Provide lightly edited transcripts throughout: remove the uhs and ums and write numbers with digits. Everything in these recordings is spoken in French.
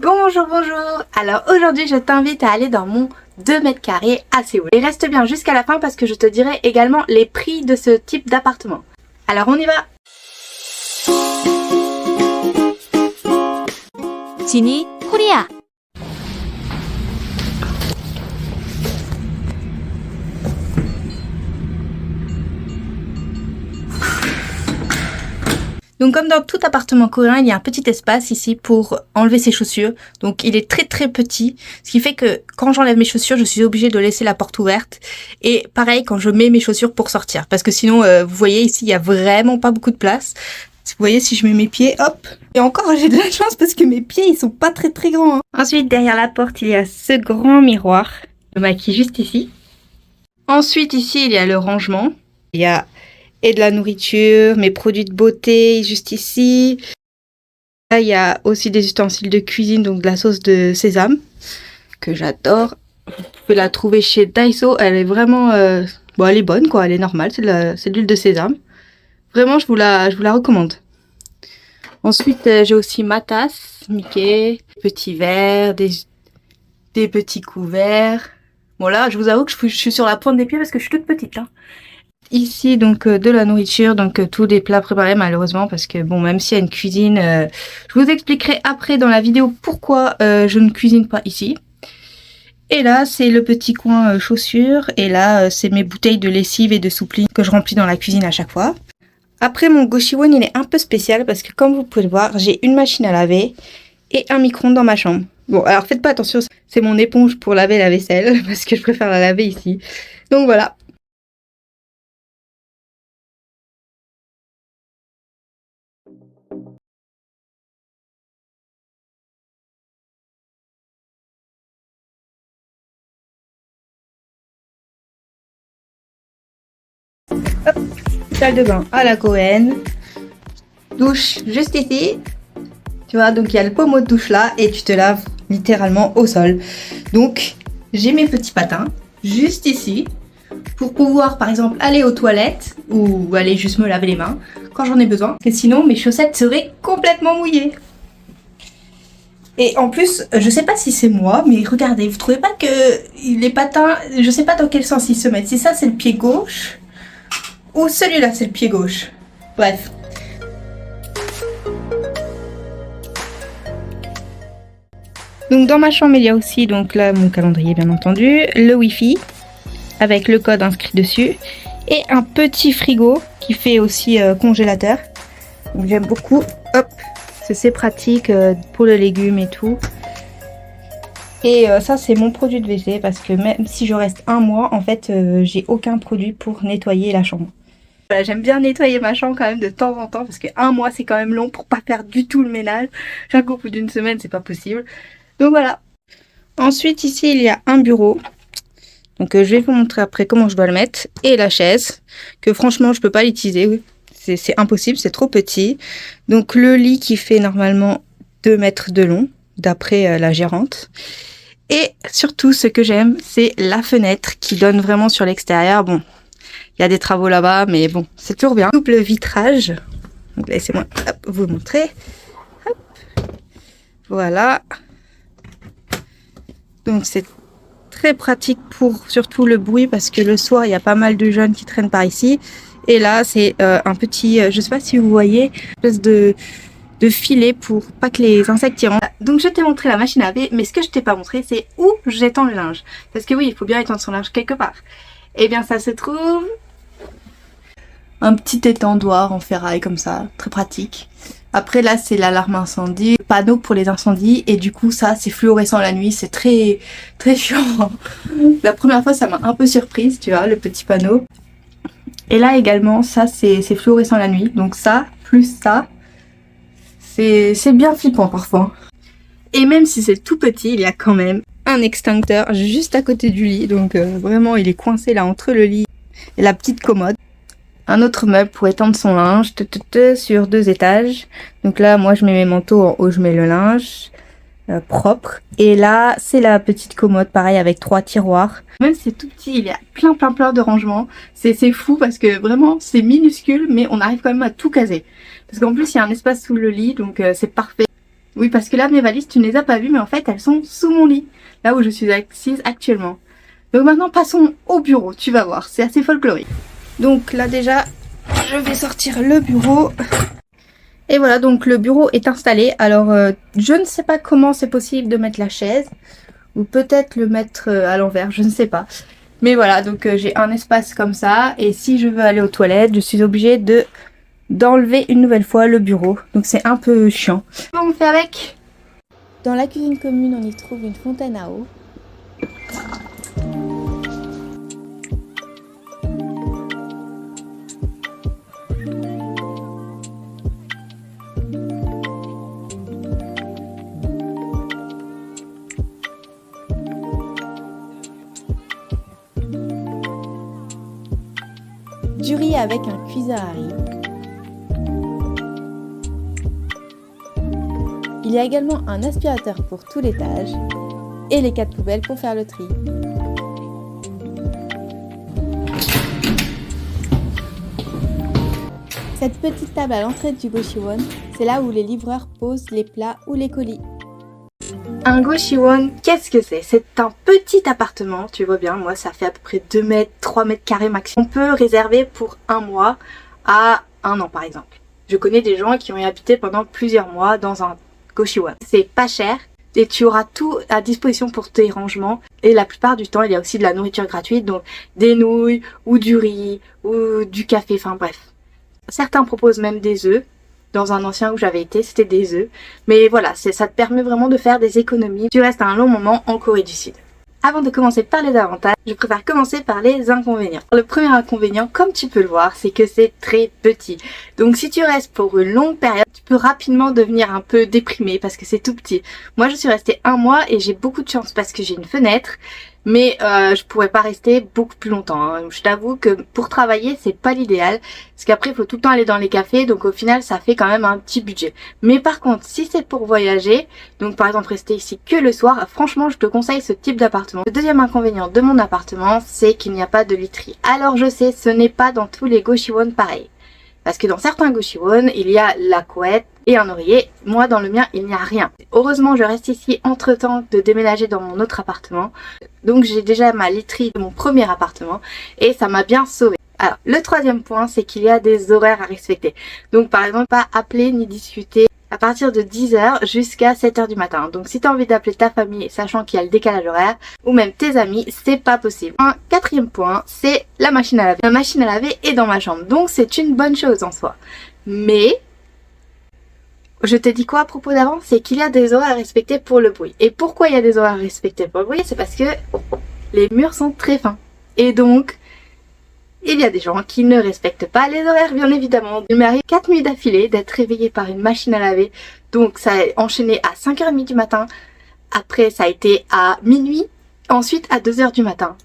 Bonjour, bonjour. Alors aujourd'hui je t'invite à aller dans mon 2 mètres carrés à Séoul. Et reste bien jusqu'à la fin parce que je te dirai également les prix de ce type d'appartement. Alors on y va. 지니 코리아. Donc comme dans tout appartement coréen, il y a un petit espace ici pour enlever ses chaussures. Donc il est très petit, ce qui fait que quand j'enlève mes chaussures, je suis obligée de laisser la porte ouverte. Et pareil quand je mets mes chaussures pour sortir. Parce que sinon, vous voyez ici, il y a vraiment pas beaucoup de place. Vous voyez, si je mets mes pieds, hop. Et encore, j'ai de la chance parce que mes pieds, ils sont pas très grands. Hein. Ensuite, derrière la porte, il y a ce grand miroir. Je maquille juste ici. Ensuite, ici, il y a le rangement. Il y a et de la nourriture, mes produits de beauté, juste ici. Là, il y a aussi des ustensiles de cuisine, donc de la sauce de sésame, que j'adore. Vous pouvez la trouver chez Daiso. Elle est vraiment... bon, elle est bonne, quoi. Elle est normale. C'est de l'huile de sésame. Vraiment, je vous la recommande. Ensuite, j'ai aussi ma tasse, Mickey, petits verres, des petits couverts. Bon, là, je vous avoue que je suis sur la pointe des pieds parce que je suis toute petite, hein. Ici, donc, de la nourriture, donc tous des plats préparés, malheureusement, parce que, bon, même s'il y a une cuisine, je vous expliquerai après dans la vidéo pourquoi je ne cuisine pas ici. Et là, c'est le petit coin chaussures, et là, c'est mes bouteilles de lessive et de soupline que je remplis dans la cuisine à chaque fois. Après, mon Goshiwon, il est un peu spécial, parce que comme vous pouvez le voir, j'ai une machine à laver et un micro-ondes dans ma chambre. Bon, alors faites pas attention, c'est mon éponge pour laver la vaisselle, parce que je préfère la laver ici. Donc voilà. Hop, salle de bain à la Cohen, douche juste ici, tu vois, donc il y a le pommeau de douche là et tu te laves littéralement au sol. Donc j'ai mes petits patins juste ici pour pouvoir par exemple aller aux toilettes ou aller juste me laver les mains quand j'en ai besoin, parce que sinon mes chaussettes seraient complètement mouillées. Et en plus, je sais pas si c'est moi, mais regardez, vous trouvez pas que les patins, je sais pas dans quel sens ils se mettent, si ça c'est le pied gauche ou celui-là c'est le pied gauche. Bref. Donc dans ma chambre il y a aussi donc là mon calendrier bien entendu, le wifi avec le code inscrit dessus et un petit frigo qui fait aussi congélateur. Donc j'aime beaucoup. Hop, c'est pratique pour les légumes et tout. Et ça c'est mon produit de WC parce que même si je reste un mois en fait j'ai aucun produit pour nettoyer la chambre. Voilà, j'aime bien nettoyer ma chambre quand même de temps en temps parce que un mois c'est quand même long pour pas faire du tout le ménage. Chaque au bout d'une semaine c'est pas possible. Donc voilà. Ensuite ici il y a un bureau. Donc je vais vous montrer après comment je dois le mettre. Et la chaise que franchement je peux pas l'utiliser. C'est impossible, c'est trop petit. Donc le lit qui fait normalement 2 mètres de long d'après la gérante. Et surtout ce que j'aime c'est la fenêtre qui donne vraiment sur l'extérieur. Bon. Il y a des travaux là-bas, mais bon, c'est toujours bien. Double vitrage. Donc laissez-moi vous montrer. Hop. Voilà. Donc c'est très pratique pour surtout le bruit parce que le soir, il y a pas mal de jeunes qui traînent par ici. Et là, c'est un petit, je sais pas si vous voyez, une espèce de filet pour pas que les insectes y rentrent. Donc je t'ai montré la machine à laver, mais ce que je t'ai pas montré, c'est où j'étends le linge. Parce que oui, il faut bien étendre son linge quelque part. Et bien ça se trouve... un petit étendoir en ferraille comme ça, très pratique. Après là c'est l'alarme incendie, le panneau pour les incendies et du coup ça c'est fluorescent la nuit, c'est très chiant. La première fois ça m'a un peu surprise, tu vois, le petit panneau. Et là également ça c'est fluorescent la nuit, donc ça plus ça, c'est bien flippant parfois. Et même si c'est tout petit, il y a quand même un extincteur juste à côté du lit, donc vraiment il est coincé là entre le lit et la petite commode. Un autre meuble pour étendre son linge sur 2 étages. Donc là, moi, je mets mes manteaux en haut, je mets le linge propre. Et là, c'est la petite commode, pareil, avec 3 tiroirs. Même si c'est tout petit, il y a plein de rangements. C'est fou parce que vraiment, c'est minuscule, mais on arrive quand même à tout caser. Parce qu'en plus, il y a un espace sous le lit, donc c'est parfait. Oui, parce que là, mes valises, tu ne les as pas vues, mais en fait, elles sont sous mon lit, là où je suis assise actuellement. Donc maintenant, passons au bureau, tu vas voir, c'est assez folklorique. Donc là déjà, je vais sortir le bureau. Et voilà, donc le bureau est installé. Alors, je ne sais pas comment c'est possible de mettre la chaise, ou peut-être le mettre à l'envers, je ne sais pas. Mais voilà, donc j'ai un espace comme ça, et si je veux aller aux toilettes, je suis obligée d'enlever une nouvelle fois le bureau. Donc c'est un peu chiant. On fait avec. Dans la cuisine commune, on y trouve une fontaine à eau. Du riz avec un cuiseur à riz. Il y a également un aspirateur pour tout l'étage et les 4 poubelles pour faire le tri. Cette petite table à l'entrée du Goshiwon, c'est là où les livreurs posent les plats ou les colis. Un Goshiwon, qu'est-ce que c'est? C'est un petit appartement, tu vois bien, moi ça fait à peu près 2 mètres, 3 mètres carrés maximum. On peut réserver pour 1 mois à 1 an par exemple. Je connais des gens qui ont y habité pendant plusieurs mois dans un Goshiwon. C'est pas cher et tu auras tout à disposition pour tes rangements. Et la plupart du temps, il y a aussi de la nourriture gratuite, donc des nouilles ou du riz ou du café, enfin bref. Certains proposent même des œufs. Dans un ancien où j'avais été, c'était des œufs. Mais voilà, ça te permet vraiment de faire des économies. Tu restes un long moment en Corée du Sud. Avant de commencer par les avantages, je préfère commencer par les inconvénients. Le premier inconvénient, comme tu peux le voir, c'est que c'est très petit. Donc si tu restes pour une longue période, tu peux rapidement devenir un peu déprimé parce que c'est tout petit. Moi, je suis restée 1 mois et j'ai beaucoup de chance parce que j'ai une fenêtre. Mais je pourrais pas rester beaucoup plus longtemps, hein. Je t'avoue que pour travailler, c'est pas l'idéal. Parce qu'après, il faut tout le temps aller dans les cafés. Donc au final, ça fait quand même un petit budget. Mais par contre, si c'est pour voyager, donc par exemple rester ici que le soir, franchement, je te conseille ce type d'appartement. Le deuxième inconvénient de mon appartement, c'est qu'il n'y a pas de literie. Alors je sais, ce n'est pas dans tous les Goshiwon pareil. Parce que dans certains Goshiwon, il y a la couette et un oreiller. Moi, dans le mien, il n'y a rien. Heureusement, je reste ici entre-temps de déménager dans mon autre appartement. Donc, j'ai déjà ma literie de mon premier appartement et ça m'a bien sauvée. Alors, le troisième point, c'est qu'il y a des horaires à respecter. Donc, par exemple, pas appeler ni discuter à partir de 10h jusqu'à 7h du matin. Donc si tu as envie d'appeler ta famille sachant qu'il y a le décalage horaire ou même tes amis, c'est pas possible. Un quatrième point, c'est la machine à laver. La machine à laver est dans ma chambre, donc c'est une bonne chose en soi. Mais je t'ai dit quoi à propos d'avant? C'est qu'il y a des horaires à respecter pour le bruit. Et pourquoi il y a des horaires à respecter pour le bruit? C'est parce que les murs sont très fins. Et donc, il y a des gens qui ne respectent pas les horaires, bien évidemment. Il m'est arrivé 4 nuits d'affilée d'être réveillée par une machine à laver. Donc ça a enchaîné à 5h30 du matin. Après, ça a été à minuit. Ensuite, à 2h du matin.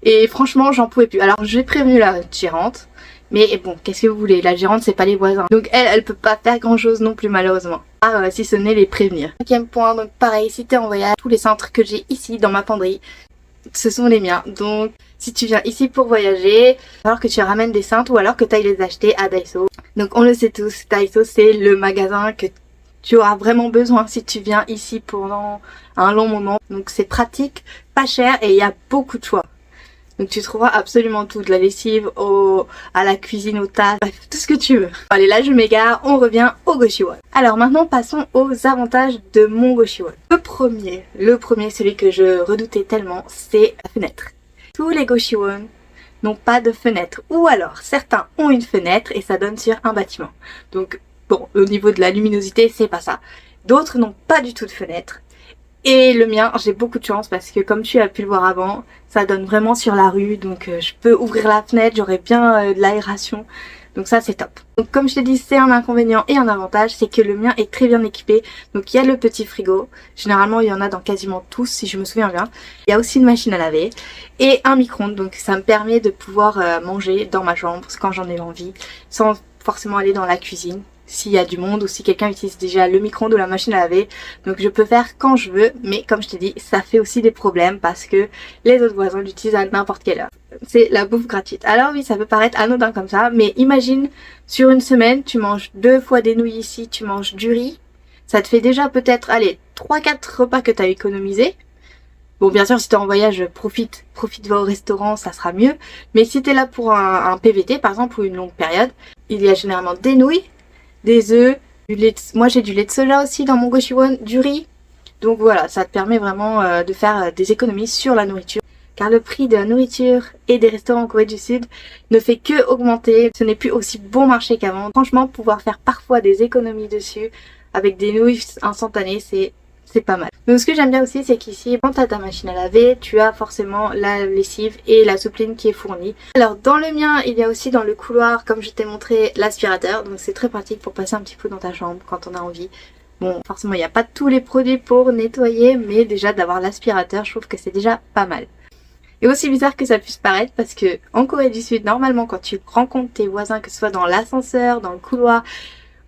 Et franchement, j'en pouvais plus. Alors, j'ai prévenu la gérante. Mais bon, qu'est-ce que vous voulez? La gérante, c'est pas les voisins. Donc elle peut pas faire grand chose non plus, malheureusement. Si ce n'est les prévenir. Cinquième point, donc pareil, si t'es en voyage, tous les cintres que j'ai ici dans ma penderie, ce sont les miens. Donc si tu viens ici pour voyager, alors que tu ramènes des cintres ou alors que tu ailles les acheter à Daiso. Donc on le sait tous, Daiso c'est le magasin que tu auras vraiment besoin si tu viens ici pendant un long moment. Donc c'est pratique, pas cher et il y a beaucoup de choix. Donc tu trouveras absolument tout, de la lessive à la cuisine, au tas, bref, tout ce que tu veux. Allez, là je m'égare, on revient au Goshiwon. Alors maintenant passons aux avantages de mon Goshiwon. Le premier, celui que je redoutais tellement, c'est la fenêtre. Tous les Goshiwon n'ont pas de fenêtre, ou alors certains ont une fenêtre et ça donne sur un bâtiment. Donc bon, au niveau de la luminosité, c'est pas ça. D'autres n'ont pas du tout de fenêtre. Et le mien, j'ai beaucoup de chance parce que comme tu as pu le voir avant, ça donne vraiment sur la rue. Donc je peux ouvrir la fenêtre, j'aurai bien de l'aération. Donc ça c'est top. Donc comme je t'ai dit, c'est un inconvénient et un avantage, c'est que le mien est très bien équipé. Donc il y a le petit frigo, généralement il y en a dans quasiment tous si je me souviens bien. Il y a aussi une machine à laver et un micro-ondes, donc ça me permet de pouvoir manger dans ma chambre quand j'en ai envie, sans forcément aller dans la cuisine. S'il y a du monde ou si quelqu'un utilise déjà le micro-ondes ou la machine à laver. Donc je peux faire quand je veux, mais comme je t'ai dit, ça fait aussi des problèmes parce que les autres voisins l'utilisent à n'importe quelle heure. C'est la bouffe gratuite. Alors oui, ça peut paraître anodin comme ça, mais imagine sur une semaine, tu manges 2 fois des nouilles ici, tu manges du riz, Ça te fait déjà peut-être, allez, 3-4 repas que tu as économisés. Bon, bien sûr, si t'es en voyage, profite, va au restaurant, ça sera mieux. Mais si t'es là pour un PVT, par exemple, ou une longue période, il y a généralement des nouilles, des œufs, du lait moi j'ai du lait de soja aussi dans mon Goshiwon, du riz. Donc voilà, ça te permet vraiment de faire des économies sur la nourriture. Car le prix de la nourriture et des restaurants en Corée du Sud ne fait que augmenter. Ce n'est plus aussi bon marché qu'avant. Franchement, pouvoir faire parfois des économies dessus avec des nouilles instantanées, c'est pas mal. Donc ce que j'aime bien aussi, c'est qu'ici, quand tu as ta machine à laver, tu as forcément la lessive et la soupline qui est fournie. Alors dans le mien, il y a aussi dans le couloir, comme je t'ai montré, l'aspirateur. Donc c'est très pratique pour passer un petit coup dans ta chambre quand on a envie. Bon, forcément, il n'y a pas tous les produits pour nettoyer, mais déjà d'avoir l'aspirateur, je trouve que c'est déjà pas mal. Et aussi bizarre que ça puisse paraître, parce que en Corée du Sud, normalement, quand tu rencontres tes voisins, que ce soit dans l'ascenseur, dans le couloir,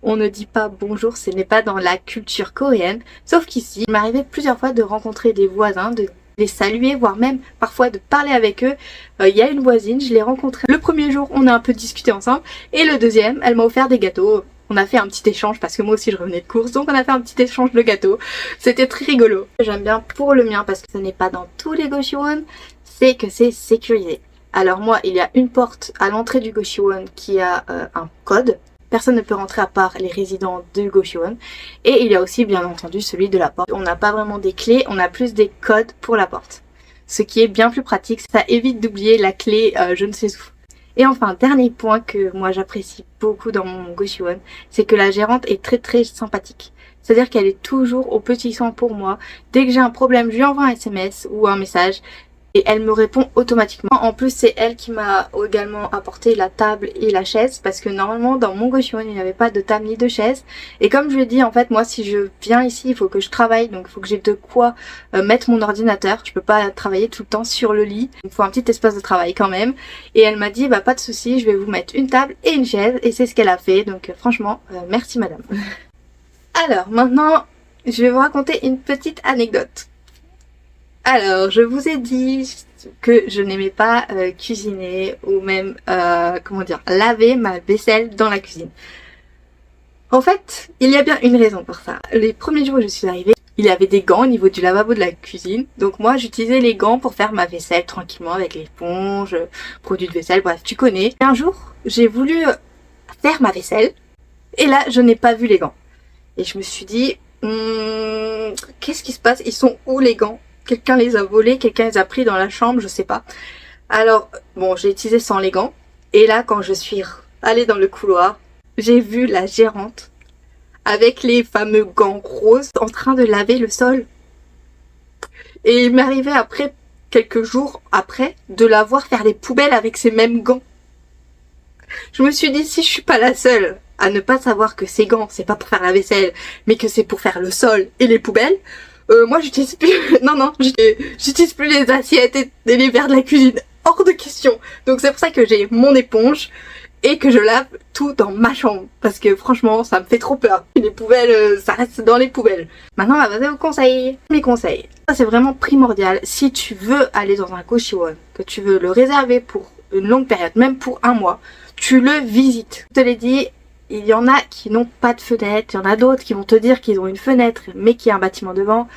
on ne dit pas bonjour, ce n'est pas dans la culture coréenne. Sauf qu'ici, il m'arrivait plusieurs fois de rencontrer des voisins, de les saluer, voire même parfois de parler avec eux. Il y a une voisine, je l'ai rencontrée. Le premier jour, on a un peu discuté ensemble. Et le deuxième, elle m'a offert des gâteaux. On a fait un petit échange parce que moi aussi je revenais de course. Donc on a fait un petit échange de gâteaux. C'était très rigolo. J'aime bien pour le mien parce que ce n'est pas dans tous les Goshiwon, c'est que c'est sécurisé. Alors moi, il y a une porte à l'entrée du Goshiwon qui a un code. Personne ne peut rentrer à part les résidents de Goshiwon. Et il y a aussi bien entendu celui de la porte. On n'a pas vraiment des clés, on a plus des codes pour la porte. Ce qui est bien plus pratique, ça évite d'oublier la clé je ne sais où. Et enfin, dernier point que moi j'apprécie beaucoup dans mon Goshiwon, c'est que la gérante est très sympathique. C'est-à-dire qu'elle est toujours au petit soin pour moi. Dès que j'ai un problème, je lui envoie un SMS ou un message. Et elle me répond automatiquement. En plus, c'est elle qui m'a également apporté la table et la chaise. Parce que normalement, dans mon Goshiwon, il n'y avait pas de table ni de chaise. Et comme je l'ai dit, en fait, moi, si je viens ici, il faut que je travaille. Donc, il faut que j'ai de quoi mettre mon ordinateur. Je peux pas travailler tout le temps sur le lit. Il faut un petit espace de travail quand même. Et elle m'a dit, bah pas de souci, je vais vous mettre une table et une chaise. Et c'est ce qu'elle a fait. Donc, franchement, merci madame. Alors, maintenant, je vais vous raconter une petite anecdote. Alors, je vous ai dit que je n'aimais pas cuisiner ou même, laver ma vaisselle dans la cuisine. En fait, il y a bien une raison pour ça. Les premiers jours où je suis arrivée, il y avait des gants au niveau du lavabo de la cuisine. Donc moi, j'utilisais les gants pour faire ma vaisselle tranquillement avec l'éponge, produits de vaisselle, bref, tu connais. Et un jour, j'ai voulu faire ma vaisselle et là, je n'ai pas vu les gants. Et je me suis dit, qu'est-ce qui se passe? Ils sont où les gants? Quelqu'un les a volés, quelqu'un les a pris dans la chambre, je sais pas. Alors, bon, j'ai utilisé sans les gants. Et là, quand je suis allée dans le couloir, j'ai vu la gérante avec les fameux gants roses en train de laver le sol. Et il m'arrivait après, quelques jours après, de la voir faire les poubelles avec ces mêmes gants. Je me suis dit, si je suis pas la seule à ne pas savoir que ces gants, c'est pas pour faire la vaisselle, mais que c'est pour faire le sol et les poubelles, moi j'utilise plus, j'utilise plus les assiettes et les verres de la cuisine, hors de question. Donc c'est pour ça que j'ai mon éponge et que je lave tout dans ma chambre, parce que franchement ça me fait trop peur. Les poubelles, ça reste dans les poubelles. Maintenant on va passer aux conseils. Mes conseils, ça c'est vraiment primordial. Si tu veux aller dans un Goshiwon, que tu veux le réserver pour une longue période, même pour un mois, tu le visites. Je te l'ai dit, il y en a qui n'ont pas de fenêtre, il y en a d'autres qui vont te dire qu'ils ont une fenêtre mais qu'il y a un bâtiment devant.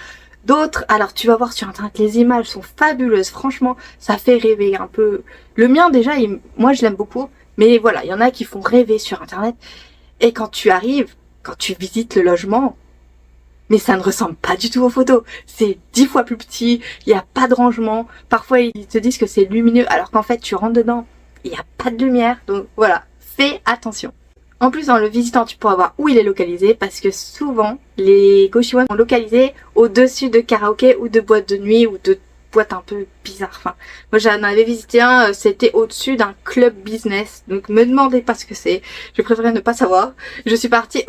D'autres, alors tu vas voir sur internet, les images sont fabuleuses, franchement ça fait rêver un peu. Le mien déjà, moi je l'aime beaucoup, mais voilà, il y en a qui font rêver sur internet. Et quand tu arrives, quand tu visites le logement, mais ça ne ressemble pas du tout aux photos. C'est 10 fois plus petit, il n'y a pas de rangement. Parfois ils te disent que c'est lumineux alors qu'en fait tu rentres dedans, il n'y a pas de lumière. Donc voilà, fais attention. En plus, en le visitant, tu pourras voir où il est localisé parce que souvent, les Goshiwon sont localisés au-dessus de karaoké ou de boîtes de nuit ou de boîtes un peu bizarres. Enfin, moi j'en avais visité un, c'était au-dessus d'un club business. Donc me demandez pas ce que c'est. Je préférais ne pas savoir. Je suis partie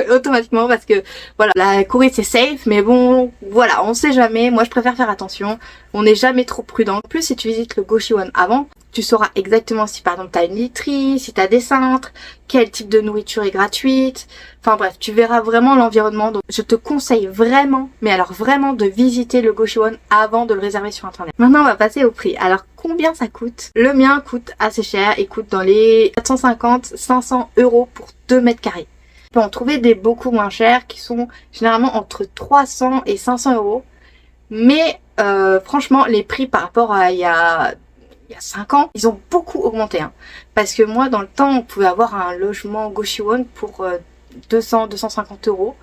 automatiquement parce que voilà, la Corée c'est safe, mais bon, voilà, on sait jamais. Moi je préfère faire attention. On n'est jamais trop prudent. En plus, si tu visites le Goshiwon avant, tu sauras exactement si par exemple tu as une literie, si tu as des cintres, quel type de nourriture est gratuite. Enfin bref, tu verras vraiment l'environnement. Donc je te conseille vraiment, mais alors vraiment de visiter le Goshiwon avant de le réserver sur internet. Maintenant on va passer au prix. Alors combien ça coûte? Le mien coûte assez cher, il coûte dans les 450-500 € pour 2 mètres carrés. On peut en trouver des beaucoup moins chers qui sont généralement entre 300 et 500 euros. Mais franchement, les prix par rapport à il y a 5 ans, ils ont beaucoup augmenté. Hein. Parce que moi, dans le temps, on pouvait avoir un logement Goshiwon pour 200-250 euros.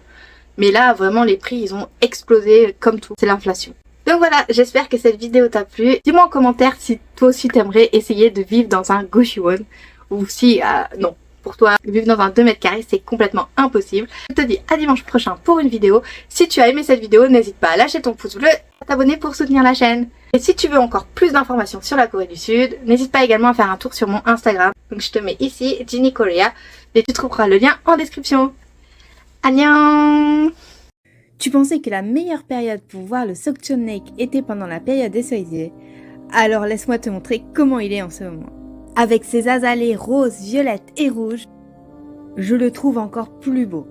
Mais là, vraiment, les prix, ils ont explosé comme tout. C'est l'inflation. Donc voilà, j'espère que cette vidéo t'a plu. Dis-moi en commentaire si toi aussi t'aimerais essayer de vivre dans un Goshiwon. Ou si, non. Pour toi, vivre dans un 2 mètres carrés, c'est complètement impossible. Je te dis à dimanche prochain pour une vidéo. Si tu as aimé cette vidéo, n'hésite pas à lâcher ton pouce bleu, à t'abonner pour soutenir la chaîne. Et si tu veux encore plus d'informations sur la Corée du Sud, n'hésite pas également à faire un tour sur mon Instagram. Donc je te mets ici, Ginny Korea, et tu trouveras le lien en description. Annyeong! Tu pensais que la meilleure période pour voir le Seokchon Lake était pendant la période des cerisiers? Alors laisse-moi te montrer comment il est en ce moment. Avec ses azalées roses, violettes et rouges, je le trouve encore plus beau.